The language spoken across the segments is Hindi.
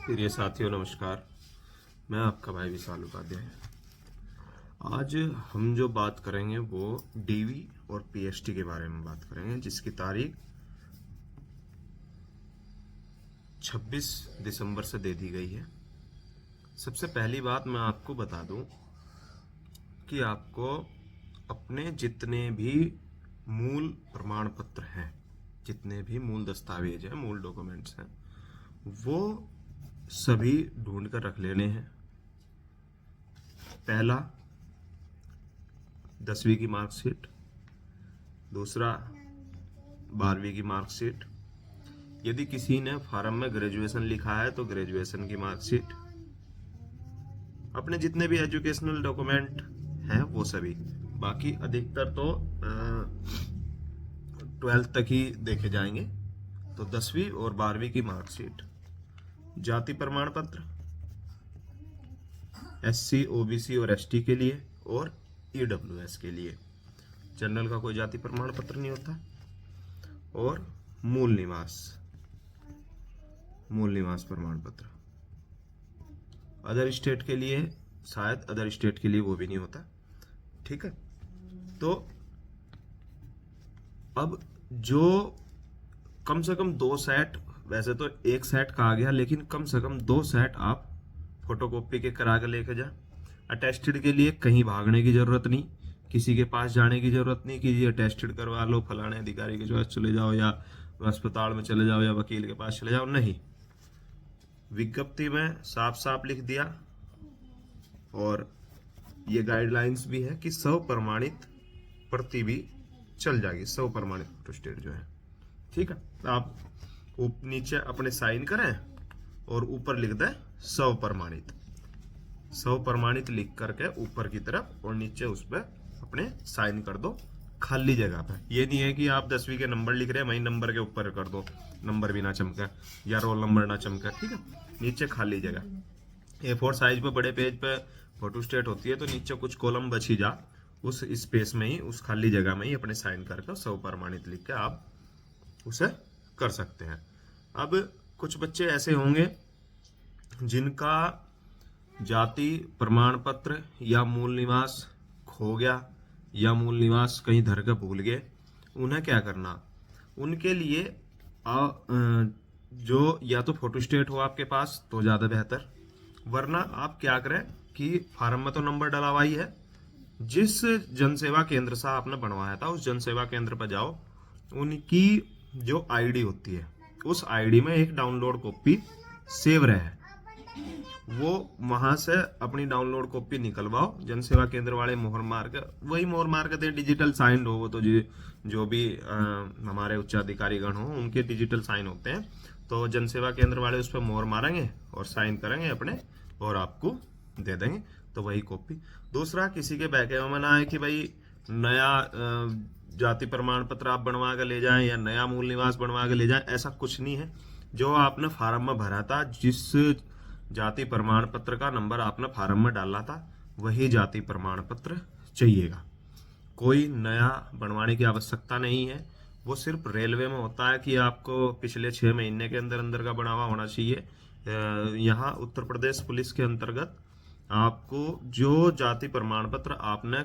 प्रिय साथियों नमस्कार। मैं आपका भाई विशाल उपाध्याय। आज हम जो बात करेंगे वो डीवी और पीएसटी के बारे में बात करेंगे, जिसकी तारीख 26 दिसंबर से दे दी गई है। सबसे पहली बात मैं आपको बता दूं कि आपको अपने जितने भी मूल प्रमाण पत्र हैं, जितने भी मूल दस्तावेज हैं, मूल डॉक्यूमेंट्स हैं, वो सभी ढूंढ कर रख लेने हैं। पहला 10वीं की मार्कशीट, दूसरा 12वीं की मार्कशीट, यदि किसी ने फॉर्म में ग्रेजुएशन लिखा है तो ग्रेजुएशन की मार्कशीट, अपने जितने भी एजुकेशनल डॉक्यूमेंट हैं वो सभी। बाकी अधिकतर तो 12th तक ही देखे जाएंगे। तो 10वीं और 12वीं की मार्कशीट, जाति प्रमाण पत्र एससी, ओबीसी और एसटी के लिए, और ईडब्ल्यूएस के लिए। जनरल का कोई जाति प्रमाण पत्र नहीं होता। और मूल निवास प्रमाण पत्र। अदर स्टेट के लिए शायद अदर स्टेट के लिए वो भी नहीं होता। ठीक है, तो अब जो कम से कम 2 सेट, वैसे तो 1 सेट कहा गया, लेकिन कम से कम 2 सेट आप फोटोकॉपी के करा के लेके जा। अटेस्टेड के लिए कहीं भागने की जरूरत नहीं, किसी के पास जाने की जरूरत नहीं कि ये अटेस्टेड करवा लो, फलाने अधिकारी के पास चले जाओ, या अस्पताल में चले जाओ, या वकील के पास चले जाओ। नहीं, विज्ञप्ति में साफ साफ लिख दिया, और ये गाइडलाइंस भी है कि स्वप्रमाणित प्रति भी चल जाएगी, स्वप्रमाणित फोटोस्टेट जो है। ठीक है, तो आप नीचे अपने साइन करें और ऊपर लिख दें स्वप्रमाणित। स्वप्रमाणित लिख करके ऊपर की तरफ और नीचे उस पर अपने साइन कर दो खाली जगह पे। ये नहीं है कि आप 10वीं के नंबर लिख रहे हैं वही नंबर के ऊपर कर दो, नंबर भी ना चमके या रोल नंबर ना चमके। ठीक है, नीचे खाली जगह। A4 साइज पे बड़े पेज पे फोटोस्टेट होती है तो नीचे कुछ कॉलम बची जा, उस स्पेस में ही, उस खाली जगह में ही अपने साइन करके स्वप्रमाणित लिख के आप उसे कर सकते हैं। अब कुछ बच्चे ऐसे होंगे जिनका जाति प्रमाण पत्र या मूल निवास खो गया, या मूल निवास कहीं धर के भूल गए। उन्हें क्या करना, उनके लिए जो या तो फोटोस्टेट हो आपके पास तो ज़्यादा बेहतर, वरना आप क्या करें कि फार्म में तो नंबर डला हुआ ही है, जिस जनसेवा केंद्र से आपने बनवाया था उस जनसेवा केंद्र पर जाओ, उनकी जो आईडी होती है उस आईडी में एक डाउनलोड कॉपी सेव रहे, वो वहां से अपनी डाउनलोड कॉपी निकलवाओ। जनसेवा केंद्र वाले मोहर मार के, वही मोहर मार के दे, डिजिटल साइन हो वो तो, जो भी हमारे उच्चाधिकारी गण हो उनके डिजिटल साइन होते हैं। तो जनसेवा केंद्र वाले उस पर मोहर मारेंगे और साइन करेंगे अपने, और आपको दे देंगे, तो वही कॉपी। दूसरा, किसी के बहकावे में ना आए कि भाई नया जाति प्रमाण पत्र आप बनवा के ले जाएं या नया मूल निवास बनवा के ले जाएं, ऐसा कुछ नहीं है। जो आपने फार्म में भरा था, जिस जाति प्रमाण पत्र का नंबर आपने फार्म में डाला था, वही जाति प्रमाण पत्र चाहिएगा। कोई नया बनवाने की आवश्यकता नहीं है। वो सिर्फ रेलवे में होता है कि आपको पिछले 6 महीने के अंदर अंदर का बना हुआ होना चाहिए। यहाँ उत्तर प्रदेश पुलिस के अंतर्गत आपको जो जाति प्रमाण पत्र आपने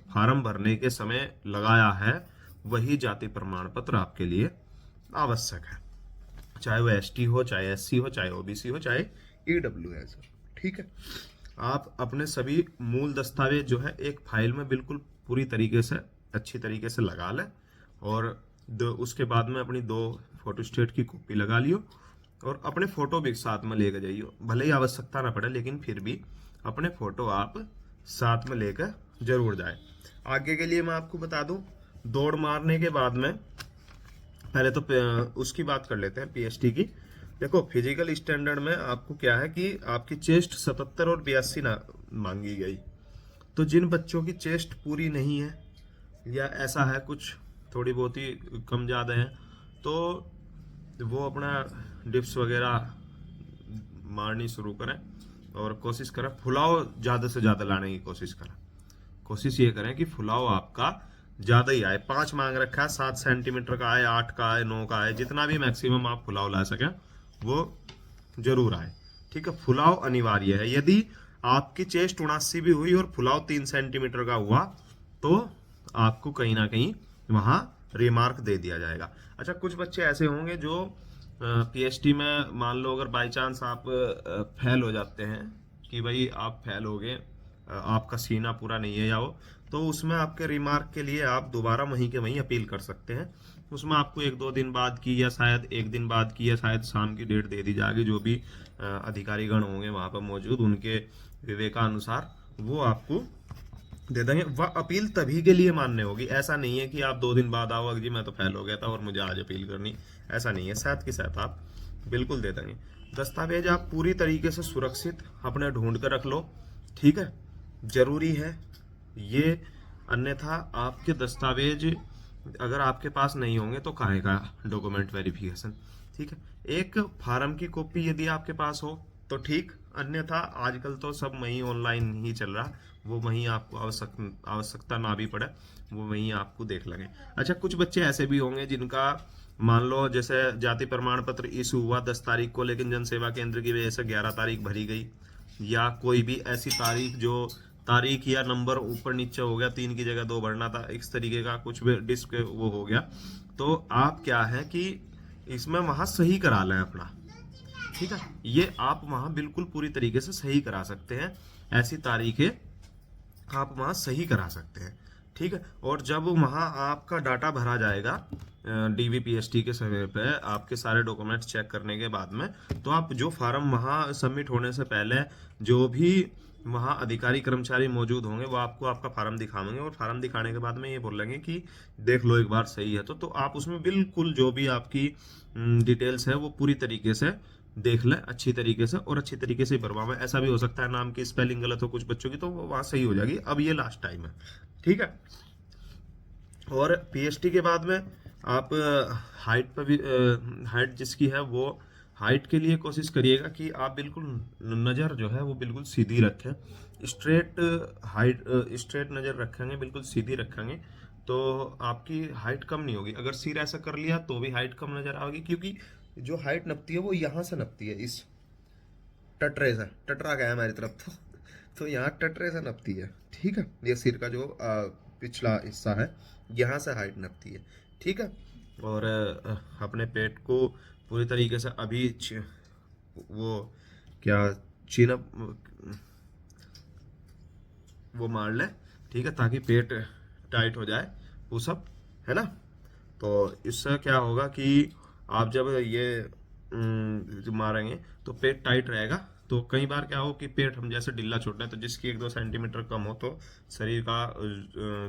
फार्म भरने के समय लगाया है, वही जाति प्रमाण पत्र आपके लिए आवश्यक है, चाहे वो एसटी हो, चाहे एससी हो, चाहे ओबीसी हो, चाहे ईडब्ल्यूएस हो। ठीक है, आप अपने सभी मूल दस्तावेज जो है एक फाइल में बिल्कुल पूरी तरीके से, अच्छी तरीके से लगा लें, और उसके बाद में अपनी 2 फोटोस्टेट की कॉपी लगा लियो, और अपने फोटो भी साथ में लेकर जाइयो। भले ही आवश्यकता ना पड़े, लेकिन फिर भी अपने फोटो आप साथ में लेकर जरूर जाए। आगे के लिए मैं आपको बता दूं, दौड़ मारने के बाद में पहले तो उसकी बात कर लेते हैं, पीएसटी की। देखो, फिजिकल स्टैंडर्ड में आपको क्या है कि आपकी चेस्ट 77 और 82 ना मांगी गई। तो जिन बच्चों की चेस्ट पूरी नहीं है, या ऐसा है कुछ थोड़ी बहुत ही कम ज़्यादा है, तो वो अपना डिप्स वगैरह मारनी शुरू करें, और कोशिश करें फुलाव ज़्यादा से ज़्यादा लाने की कोशिश करें। कोशिश ये करें कि फुलाव आपका ज़्यादा ही आए। 5 मांग रखा है, 7 सेंटीमीटर का आए, 8 का आए, 9 का आए, जितना भी मैक्सिमम आप फुलाव ला सकें वो जरूर आए। ठीक है, फुलाव अनिवार्य है। यदि आपकी चेस्ट 79 भी हुई और फुलाव 3 सेंटीमीटर का हुआ तो आपको कहीं ना कहीं वहां रिमार्क दे दिया जाएगा। अच्छा, कुछ बच्चे ऐसे होंगे जो पीएचडी में मान लो अगर बाई चांस आप फेल हो जाते हैं कि भाई आप फेल हो गए, आपका सीना पूरा नहीं है या वो, तो उसमें आपके रिमार्क के लिए आप दोबारा वहीं के वहीं अपील कर सकते हैं। उसमें आपको 1-2 दिन बाद की या शायद 1 दिन बाद की या शायद शाम की डेट दे दी जाएगी। जो भी अधिकारीगण होंगे वहां पर मौजूद, उनके विवेकानुसार वो आपको दे देंगे। वह अपील तभी के लिए मान्य होगी। ऐसा नहीं है कि आप 2 दिन बाद आओ जी मैं तो फेल हो गया था और मुझे आज अपील करनी, ऐसा नहीं है। साथ के साथ आप बिल्कुल दे देंगे। दस्तावेज आप पूरी तरीके से सुरक्षित अपने ढूंढ कर रख लो। ठीक है, जरूरी है ये, अन्यथा आपके दस्तावेज अगर आपके पास नहीं होंगे तो काहे का डॉक्यूमेंट वेरिफिकेशन। ठीक है, एक फार्म की कॉपी यदि आपके पास हो तो ठीक, अन्यथा आजकल तो सब वहीं ऑनलाइन ही चल रहा, वो वहीं आपको आवश्यकता ना भी पड़े, वो वहीं आपको देख लगे। अच्छा, कुछ बच्चे ऐसे भी होंगे जिनका मान लो जैसे जाति प्रमाण पत्र इशू हुआ 10 तारीख को, लेकिन जन सेवा केंद्र की वजह से 11 तारीख भरी गई, या कोई भी ऐसी तारीख जो तारीख या नंबर ऊपर नीचे हो गया, 3 की जगह 2 भरना था, इस तरीके का कुछ भी डिस्क वो हो गया, तो आप क्या है कि इसमें वहां सही करा लें अपना। ठीक है, ये आप वहां बिल्कुल पूरी तरीके से सही करा सकते हैं। ऐसी तारीखें आप वहां सही करा सकते हैं। ठीक है, और जब वहां आपका डाटा भरा जाएगा डीवीपीएसटी के समय पे आपके सारे डॉक्यूमेंट्स चेक करने के बाद में, तो आप जो फार्म वहां सबमिट होने से पहले जो भी वहां अधिकारी कर्मचारी मौजूद होंगे वो आपको आपका फार्म दिखाएंगे, और फार्म दिखाने के बाद में ये बोलेंगे कि देख लो एक बार सही है तो आप उसमें बिल्कुल जो भी आपकी डिटेल्स है वो पूरी तरीके से देख लें, अच्छी तरीके से और अच्छी तरीके से भरवाएं। ऐसा भी हो सकता है नाम की स्पेलिंग गलत हो कुछ बच्चों की, तो वो वहां सही हो जाएगी। अब ये लास्ट टाइम है। ठीक है, और पीएचडी के बाद में आप हाइट पर भी हाइट जिसकी है वो हाइट के लिए कोशिश करिएगा कि आप बिल्कुल नज़र जो है वो बिल्कुल सीधी रखें। स्ट्रेट हाइट, स्ट्रेट नज़र रखेंगे, बिल्कुल सीधी रखेंगे तो आपकी हाइट कम नहीं होगी। अगर सिर ऐसा कर लिया तो भी हाइट कम नजर आएगी, क्योंकि जो हाइट नपती है वो यहाँ से नपती है, इस टटरे से, टटरा गया हमारी तरफ तो यहाँ टटरे से नपती है। ठीक है, ये सिर का जो पिछला हिस्सा है यहाँ से हाइट नपती है। ठीक है, और अपने पेट को पूरी तरीके से अभी वो क्या चीनअप वो मार ले। ठीक है, ताकि पेट टाइट हो जाए वो सब, है ना। तो इससे क्या होगा कि आप जब ये जो मारेंगे तो पेट टाइट रहेगा। तो कई बार क्या हो कि पेट हम जैसे ढीला छोड़ते हैं तो जिसकी 1-2 सेंटीमीटर कम हो तो शरीर का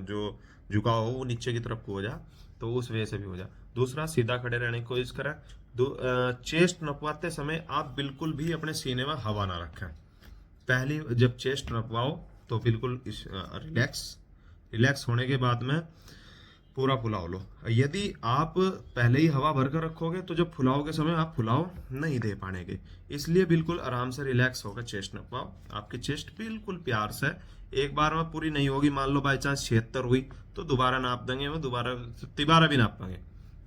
जो झुकाव हो वो नीचे की तरफ को हो जाए, तो उस वजह से भी हो जाए। दूसरा, सीधा खड़े रहने की कोशिश करें। चेस्ट नपवाते समय आप बिल्कुल भी अपने सीने में हवा ना रखें। पहली जब चेस्ट नपवाओ तो बिल्कुल रिलैक्स रिलैक्स होने के बाद में पूरा फुलाव लो। यदि आप पहले ही हवा भर कर रखोगे तो जब फुलाव के समय आप फुलाव नहीं दे पाएंगे, इसलिए बिल्कुल आराम से रिलैक्स होकर चेस्ट नपवाओ। आपकी चेस्ट बिल्कुल प्यार से, एक बार में पूरी नहीं होगी, मान लो बाई चांस 76 हुई तो दोबारा नाप देंगे, वो दोबारा तिबारा भी नाप देंगे।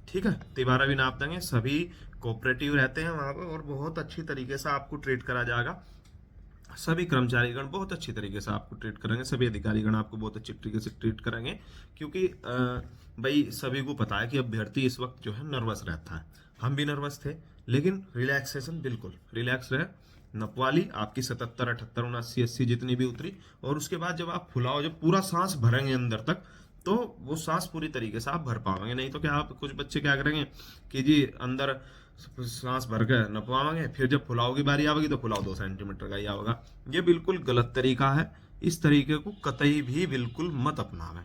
ठीक है, तिबारा भी नाप देंगे। सभी कोऑपरेटिव रहते हैं वहां पर और बहुत अच्छी तरीके से आपको ट्रीट करा जाएगा। सभी कर्मचारीगण बहुत अच्छी तरीके से आपको ट्रीट करेंगे, सभी अधिकारीगण आपको बहुत अच्छी तरीके से ट्रीट करेंगे, क्योंकि भाई सभी को पता है कि अभ्यर्थी इस वक्त जो है नर्वस रहता है। हम भी नर्वस थे, लेकिन रिलैक्सेशन, बिल्कुल रिलैक्स रहे। नपवाली आपकी 77, 78, 79, 80 जितनी भी उतरी, और उसके बाद जब आप फुलाओ, जब पूरा सांस भरेंगे अंदर तक, तो वो सांस पूरी तरीके से आप भर पाओगे। नहीं तो क्या आप कुछ बच्चे क्या करेंगे कि जी अंदर सांस भर के नपवाएंगे, फिर जब फुलाव की बारी आवेगी तो फुलाव 2 सेंटीमीटर का ही आवेगा। ये बिल्कुल गलत तरीका है, इस तरीके को कतई भी बिल्कुल मत अपनावें।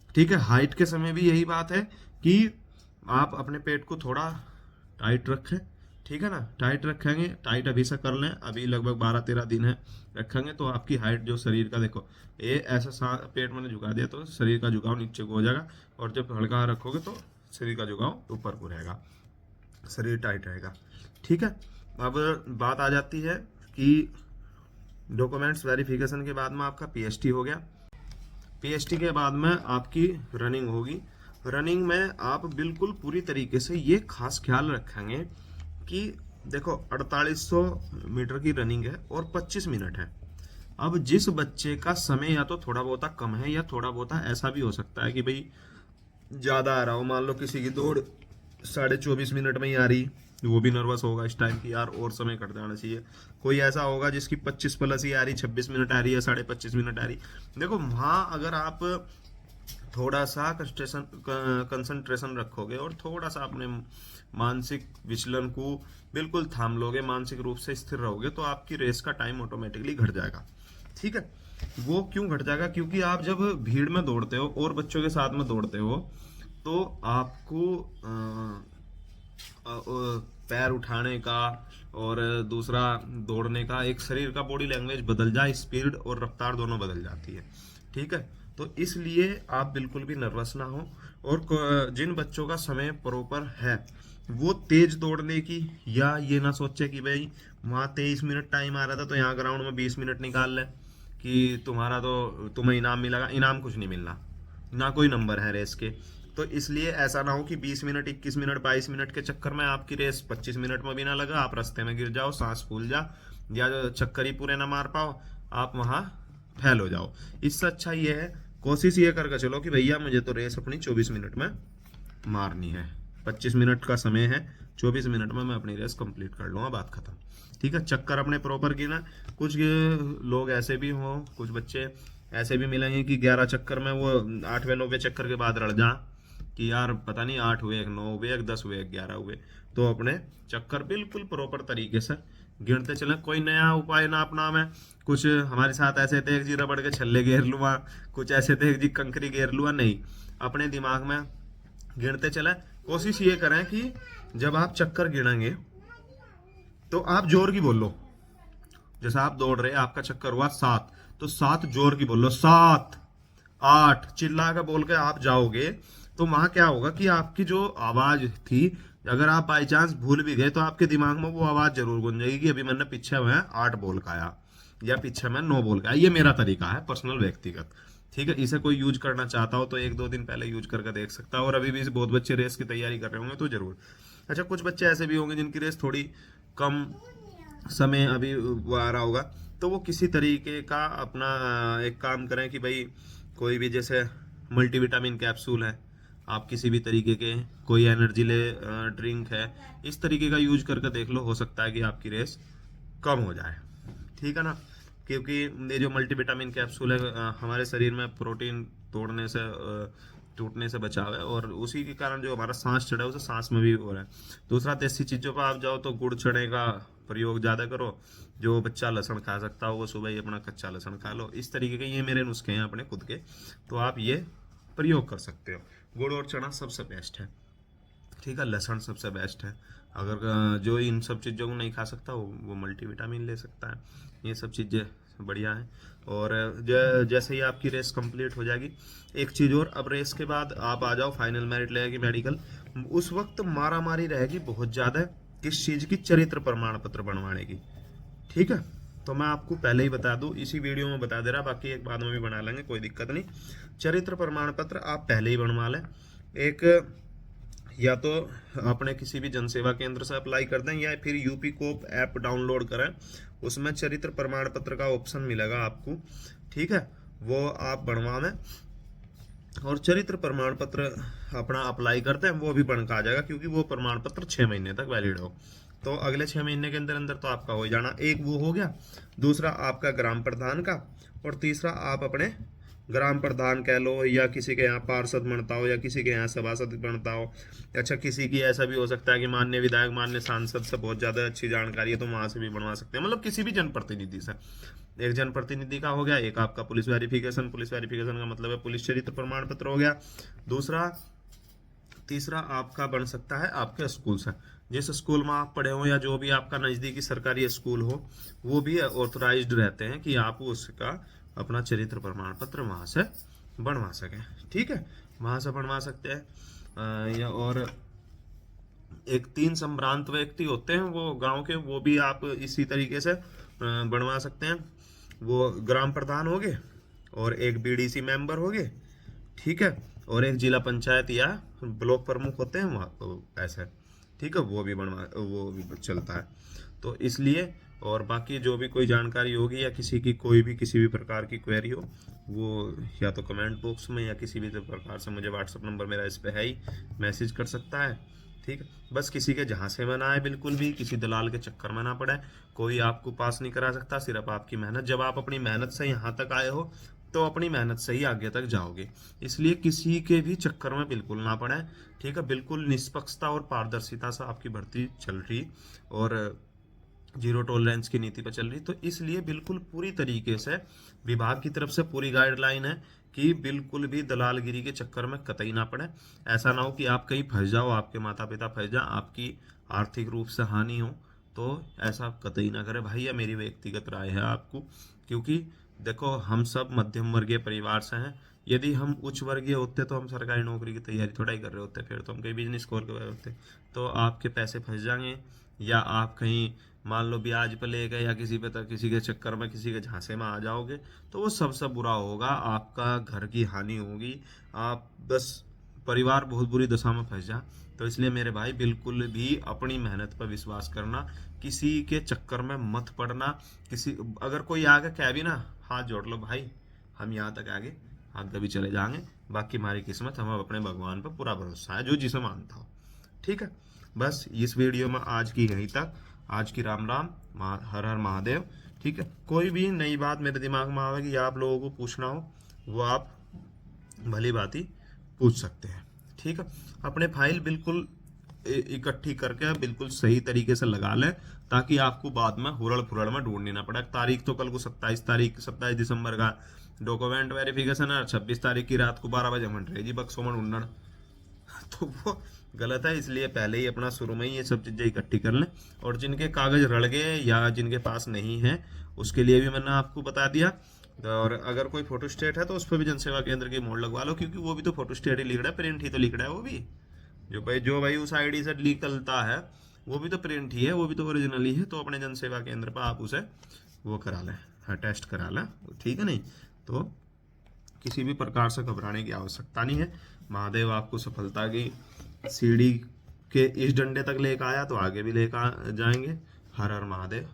ठीक है, हाइट के समय भी यही बात है कि आप अपने पेट को थोड़ा टाइट रखें। ठीक है ना, टाइट रखेंगे, टाइट अभी से कर लें, अभी लगभग 12-13 दिन है, रखेंगे तो आपकी हाइट जो शरीर का, देखो ये ऐसा पेट मैंने झुका दिया तो शरीर का झुकाव नीचे को हो जाएगा, और जब हल्का रखोगे तो शरीर का झुकाव ऊपर को रहेगा, शरीर टाइट रहेगा। ठीक है, अब बात आ जाती है कि डॉक्यूमेंट्स वेरिफिकेशन के बाद में आपका पीएचडी हो गया। पीएचडी के बाद में आपकी रनिंग होगी। रनिंग में आप बिल्कुल पूरी तरीके से ये खास ख्याल रखेंगे कि देखो 4800 मीटर की रनिंग है और 25 मिनट है। अब जिस बच्चे का समय या तो थोड़ा बहुत कम है या थोड़ा बहुत ऐसा भी हो सकता है कि भाई ज़्यादा आ रहा हो, मान लो किसी की दौड़ 24.5 मिनट में ही आ रही, वो भी नर्वस होगा इस टाइम की यार और समय कट जाना चाहिए। कोई ऐसा होगा जिसकी 25 प्लस ही आ रही, 26 मिनट आ रही है, 25.5 मिनट आ रही। देखो वहाँ अगर आप थोड़ा सा कंसंट्रेशन रखोगे और थोड़ा सा अपने मानसिक विचलन को बिल्कुल थाम लोगे, मानसिक रूप से स्थिर रहोगे, तो आपकी रेस का टाइम ऑटोमेटिकली घट जाएगा। ठीक है। वो क्यों घट जाएगा? क्योंकि आप जब भीड़ में दौड़ते हो और बच्चों के साथ में दौड़ते हो तो आपको पैर उठाने का और दूसरा दौड़ने का एक शरीर का बॉडी लैंग्वेज बदल जाए, स्पीड और रफ्तार दोनों बदल जाती है। ठीक है। तो इसलिए आप बिल्कुल भी नर्वस ना हो। और जिन बच्चों का समय प्रॉपर है वो तेज दौड़ने की, या ये ना सोचे कि भाई वहाँ 23 मिनट टाइम आ रहा था तो यहाँ ग्राउंड में 20 मिनट निकाल ले कि तुम्हारा तो तुम्हें इनाम मिलेगा। इनाम कुछ नहीं मिलना, ना कोई नंबर है रेस के। तो इसलिए ऐसा ना हो कि 20 मिनट, 21 मिनट, 22 मिनट के चक्कर में आपकी रेस 25 मिनट में भी ना लगा, आप रास्ते में गिर जाओ, सांस फूल जा, या जो चक्कर ही पूरे ना मार पाओ, आप वहाँ फेल हो जाओ। इससे अच्छा ये है, कोशिश ये करके चलो कि भैया मुझे तो रेस अपनी 24 मिनट में मारनी है, 25 मिनट का समय है, 24 मिनट में मैं अपनी रेस कंप्लीट कर लूँगा, बात खत्म। ठीक है। चक्कर अपने प्रॉपर गिना। कुछ लोग ऐसे भी हों, कुछ बच्चे ऐसे भी मिलेंगे कि 11 चक्कर में वो 8वें 9वें चक्कर के बाद रड़ जा कि यार पता नहीं 8 हुए, 9 हुए, 10 हुए, 11 हुए। तो अपने चक्कर बिल्कुल प्रॉपर तरीके से गिनते चले। कोई नया उपाय ना अपना में। कुछ हमारे साथ ऐसे थे जी रबड़ के छल्ले घेर लूँगा, कुछ ऐसे थे जी कंकरी घेर लूँगा, नहीं। अपने दिमाग में गिनते चले। कोशिश ये करें कि जब आप चक्कर गिनेंगे तो आप जोर की बोल लो। जैसे आप दौड़ रहे, आपका चक्कर हुआ 7, तो 7 जोर की बोल लो, 7, 8 चिल्ला कर बोल के आप जाओगे। तो वहां क्या होगा कि आपकी जो आवाज थी, अगर आप बाई चांस भूल भी गए तो आपके दिमाग में वो आवाज जरूर गूंजेगी कि अभी मैंने पीछे में 8 बोल का आया या पीछे में 9 बोल का आया। ये मेरा तरीका है पर्सनल, व्यक्तिगत। ठीक है। इसे कोई यूज करना चाहता हो तो 1-2 दिन पहले यूज करके देख सकता है। और अभी भी बहुत बच्चे रेस की तैयारी कर रहे होंगे तो जरूर। अच्छा, कुछ बच्चे ऐसे भी होंगे जिनकी रेस थोड़ी कम समय अभी वो आ रहा होगा, तो वो किसी तरीके का अपना एक काम करें कि भाई कोई भी जैसे मल्टीविटामिन कैप्सूल है, आप किसी भी तरीके के, कोई एनर्जी ले ड्रिंक है, इस तरीके का यूज करके देख लो, हो सकता है कि आपकी रेस कम हो जाए। ठीक है ना। क्योंकि ये जो मल्टीविटामिन कैप्सूल है हमारे शरीर में प्रोटीन तोड़ने से टूटने से बचाव है, और उसी के कारण जो हमारा सांस चढ़ा है उसे सांस में भी हो रहा है। दूसरा, देसी चीज़ों पर आप जाओ तो गुड़ चने का प्रयोग ज़्यादा करो। जो बच्चा लहसुन खा सकता हो वो सुबह ही अपना कच्चा लहसुन खा लो। इस तरीके के ये मेरे नुस्खे हैं अपने खुद के, तो आप ये प्रयोग कर सकते हो। गुड़ और चना सबसे बेस्ट है। ठीक है। लहसुन सबसे बेस्ट है। अगर जो इन सब चीज़ों को नहीं खा सकता वो मल्टीविटामिन ले सकता है। ये सब चीज़ें बढ़िया है। और जैसे ही आपकी रेस कंप्लीट हो जाएगी, एक चीज़ और, अब रेस के बाद आप आ जाओ, फाइनल मेरिट लगेगी मेडिकल। उस वक्त मारा मारी रहेगी बहुत ज़्यादा, किस चीज़ की? चरित्र प्रमाण पत्र बनवाने की। ठीक है। तो मैं आपको पहले ही बता दूं, इसी वीडियो में बता दे रहा, बाकी एक बाद में भी बना लेंगे, कोई दिक्कत नहीं। चरित्र प्रमाण पत्र आप पहले ही बनवा लें। एक, या तो अपने किसी भी जनसेवा केंद्र से अप्लाई कर दें, या फिर यूपी कोप ऐप डाउनलोड करें, उसमें चरित्र प्रमाण पत्र का ऑप्शन मिलेगा आपको। ठीक है। वो आप बनवा लें और चरित्र प्रमाण पत्र अपना अप्लाई करते हैं, वो भी बन का आ जाएगा, क्योंकि वो प्रमाण पत्र 6 महीने तक वैलिड हो। तो अगले 6 महीने के अंदर अंदर तो आपका हो जाना। एक वो हो गया। दूसरा आपका ग्राम प्रधान का, और तीसरा आप अपने ग्राम प्रधान कह लो, या किसी के यहाँ पार्षद बनता हो, या किसी के यहाँ सभासद बनता हो। अच्छा, किसी की ऐसा भी हो सकता है कि माननीय विधायक, माननीय सांसद से बहुत ज़्यादा अच्छी जानकारी है तो वहाँ से भी बनवा सकते हैं। मतलब किसी भी जनप्रतिनिधि से। एक जनप्रतिनिधि का हो गया, एक आपका पुलिस वेरिफिकेशन। पुलिस वेरिफिकेशन का मतलब है पुलिस चरित्र प्रमाण पत्र हो गया। दूसरा, तीसरा आपका बन सकता है आपके स्कूल से, जिस स्कूल में आप पढ़े हो या जो भी आपका नज़दीकी सरकारी स्कूल हो, वो भी ऑथराइज्ड रहते हैं कि आप उसका अपना चरित्र प्रमाण पत्र वहाँ से बनवा सकें। ठीक है। वहाँ से बनवा सकते हैं। या और एक 3 संभ्रांत व्यक्ति होते हैं वो गांव के, वो भी आप इसी तरीके से बनवा सकते हैं। वो ग्राम प्रधान हो गए, और एक बीडीसी मेंबर हो गए। ठीक है। और एक जिला पंचायत या ब्लॉक प्रमुख होते हैं वहाँ, तो ऐसे ठीक है, वो भी चलता है। तो इसलिए, और बाकी जो भी कोई जानकारी होगी या किसी की कोई भी किसी भी प्रकार की क्वेरी हो, वो या तो कमेंट बॉक्स में या किसी भी प्रकार से मुझे व्हाट्सअप नंबर मेरा इस पे है ही, मैसेज कर सकता है। ठीक है, बस किसी के झांसे में ना आए, बिल्कुल भी किसी दलाल के चक्कर में ना पड़े। कोई आपको पास नहीं करा सकता, सिर्फ आपकी मेहनत। जब आप अपनी मेहनत से यहाँ तक आए हो तो अपनी मेहनत से ही आगे तक जाओगे। इसलिए किसी के भी चक्कर में बिल्कुल ना पड़े। ठीक है, बिल्कुल निष्पक्षता और पारदर्शिता से आपकी भर्ती चल रही, और जीरो टॉलरेंस की नीति पर चल रही। तो इसलिए बिल्कुल पूरी तरीके से विभाग की तरफ से पूरी गाइडलाइन है कि बिल्कुल भी दलालगिरी के चक्कर में कतई ना पड़े। ऐसा ना हो कि आप कहीं फंस जाओ, आपके माता पिता फंस जाए, आपकी आर्थिक रूप से हानि हो। तो ऐसा कतई ना करे भाई, यह मेरी व्यक्तिगत राय है आपको। क्योंकि देखो, हम सब मध्यम वर्गीय परिवार से हैं। यदि हम उच्च वर्गीय होते तो हम सरकारी नौकरी की तैयारी थोड़ा ही कर रहे होते, फिर तो हम कहीं बिजनेस खोल के बैठे होते। तो आपके पैसे फंस जाएंगे, या आप कहीं मान लो ब्याज पे ले गए, या किसी पे तक किसी के चक्कर में किसी के झांसे में आ जाओगे, तो वो सबसे बुरा होगा, आपका घर की हानि होगी, आप बस परिवार बहुत बुरी दशा में फंस जा। तो इसलिए मेरे भाई, बिल्कुल भी अपनी मेहनत पर विश्वास करना, किसी के चक्कर में मत पड़ना। किसी अगर कोई आगे कह भी ना, हाथ जोड़ लो भाई, हम यहाँ तक आगे, हम कभी चले जाएंगे, बाकी हमारी किस्मत, हम अपने भगवान पर पूरा भरोसा है, जो जिसे मानता हो। ठीक है, बस इस वीडियो में आज की यहीं तक। आज की राम राम, हर हर महादेव। ठीक है, कोई भी नई बात मेरे दिमाग में आवेगी या आप लोगों को पूछना हो, वो आप भली बात ही पूछ सकते हैं। ठीक है, अपने फाइल बिल्कुल इकट्ठी करके बिल्कुल सही तरीके से लगा लें, ताकि आपको बाद में हुरड़ फुरड़ में ढूंढनी ना पड़े। तारीख तो कल को 27 दिसंबर का डॉक्यूमेंट वेरिफिकेशन है, 26 तारीख की रात को 12 बजे मंड रही जी बक्सों में ढूंढना। तो वो गलत है। इसलिए पहले ही अपना शुरू में ही ये सब चीज़ें इकट्ठी कर लें। और जिनके कागज रड़ गए या जिनके पास नहीं है, उसके लिए भी मैंने आपको बता दिया। और अगर कोई फोटो स्टेट है तो उस पर भी जनसेवा केंद्र की मोड़ लगवा लो, क्योंकि वो भी तो फोटो स्टेट ही लिख रहा है, प्रिंट ही तो लिख रहा है वो भी। जो भाई उस आईडी से निकलता है, वो भी तो प्रिंट ही है, वो भी तो ओरिजिनल ही है। तो अपने जनसेवा केंद्र पर आप उसे वो करा लें, हाँ, टेस्ट करा लें। ठीक है, नहीं तो किसी भी प्रकार से घबराने की आवश्यकता नहीं है। महादेव आपको सफलता की सीढ़ी के इस डंडे तक लेकर आया तो आगे भी लेकर जाएंगे। हर हर महादेव।